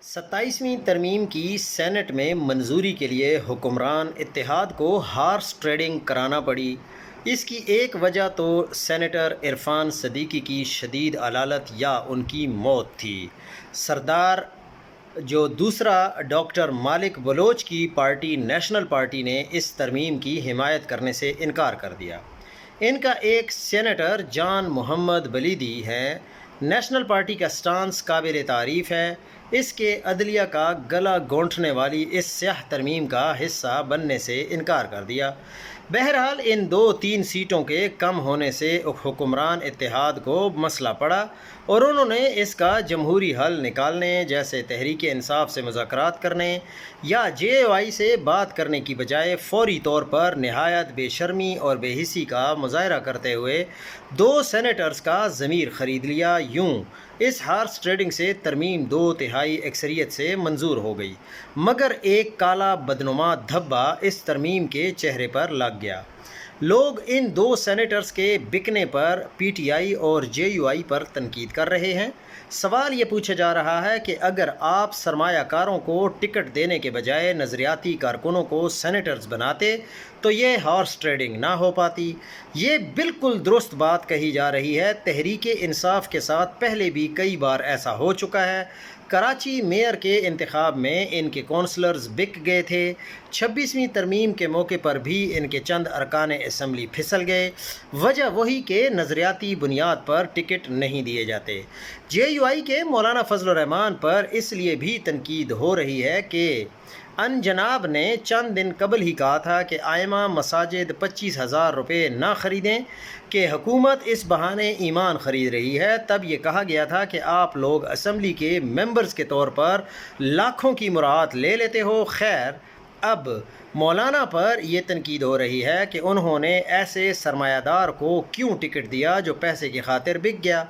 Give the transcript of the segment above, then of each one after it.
27ویں ترمیم کی سینٹ میں منظوری کے لیے حکمران اتحاد کو ہارس ٹریڈنگ کرانا پڑی۔ اس کی ایک وجہ تو سینیٹر عرفان صدیقی کی شدید علالت یا ان کی موت تھی۔ سردار جو دوسرا ڈاکٹر مالک بلوچ کی پارٹی نیشنل پارٹی نے اس ترمیم کی حمایت کرنے سے انکار کر دیا۔ ان کا ایک سینیٹر جان محمد بلیدی ہے۔ نیشنل پارٹی کا سٹانس قابل تعریف ہے۔ اس کے عدلیہ کا گلا گھونٹنے والی اس سیاہ ترمیم کا حصہ بننے سے انکار کر دیا۔ بہرحال ان 2-3 سیٹوں کے کم ہونے سے حکمران اتحاد کو مسئلہ پڑا اور انہوں نے اس کا جمہوری حل نکالنے جیسے تحریک انصاف سے مذاکرات کرنے یا JOI سے بات کرنے کی بجائے فوری طور پر نہایت بے شرمی اور بے حسی کا مظاہرہ کرتے ہوئے 2 سینیٹرز کا ضمیر خرید لیا۔ یوں اس ہارس ٹریڈنگ سے ترمیم 2/3 اکثریت سے منظور ہو گئی، مگر ایک کالا بدنما دھبا اس ترمیم کے چہرے پر لگ گیا۔ لوگ ان 2 سینیٹرز کے بکنے پر PTI اور JUI پر تنقید کر رہے ہیں۔ سوال یہ پوچھا جا رہا ہے کہ اگر آپ سرمایہ کاروں کو ٹکٹ دینے کے بجائے نظریاتی کارکنوں کو سینیٹرز بناتے تو یہ ہارس ٹریڈنگ نہ ہو پاتی۔ یہ بالکل درست بات کہی جا رہی ہے۔ تحریک انصاف کے ساتھ پہلے بھی کئی بار ایسا ہو چکا ہے۔ کراچی میئر کے انتخاب میں ان کے کونسلرز بک گئے تھے۔ 26ویں ترمیم کے موقع پر بھی ان کے چند ارکان اسمبلی پھسل گئے۔ وجہ وہی کہ نظریاتی بنیاد پر ٹکٹ نہیں دیے جاتے۔ JUI کے مولانا فضل الرحمان پر اس لیے بھی تنقید ہو رہی ہے کہ ان جناب نے چند دن قبل ہی کہا تھا کہ ائمہ مساجد 25,000 روپے نہ خریدیں کہ حکومت اس بہانے ایمان خرید رہی ہے۔ تب یہ کہا گیا تھا کہ آپ لوگ اسمبلی کے ممبرز کے طور پر لاکھوں کی مراعات لے لیتے ہو۔ خیر، اب مولانا پر یہ تنقید ہو رہی ہے کہ انہوں نے ایسے سرمایہ دار کو کیوں ٹکٹ دیا جو پیسے کی خاطر بک گیا۔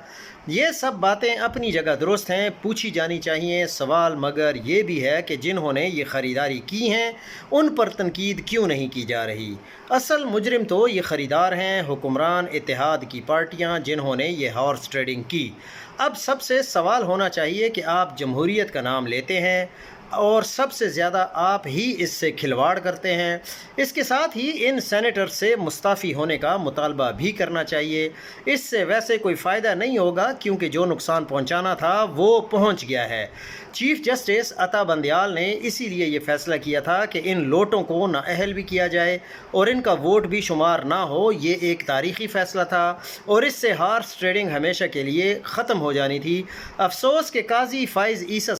یہ سب باتیں اپنی جگہ درست ہیں، پوچھی جانی چاہیے۔ سوال مگر یہ بھی ہے کہ جنہوں نے یہ خریداری کی ہیں ان پر تنقید کیوں نہیں کی جا رہی؟ اصل مجرم تو یہ خریدار ہیں، حکمران اتحاد کی پارٹیاں جنہوں نے یہ ہارس ٹریڈنگ کی۔ اب سب سے سوال ہونا چاہیے کہ آپ جمہوریت کا نام لیتے ہیں اور سب سے زیادہ آپ ہی اس سے کھلواڑ کرتے ہیں۔ اس کے ساتھ ہی ان سینیٹر سے مستعفی ہونے کا مطالبہ بھی کرنا چاہیے۔ اس سے ویسے کوئی فائدہ نہیں ہوگا کیونکہ جو نقصان پہنچانا تھا وہ پہنچ گیا ہے۔ چیف جسٹس عطا بندیال نے اسی لیے یہ فیصلہ کیا تھا کہ ان لوٹوں کو نااہل بھی کیا جائے اور ان کا ووٹ بھی شمار نہ ہو۔ یہ ایک تاریخی فیصلہ تھا اور اس سے ہارس ٹریڈنگ ہمیشہ کے لیے ختم ہو جانی تھی۔ افسوس کہ قاضی فائز عیسی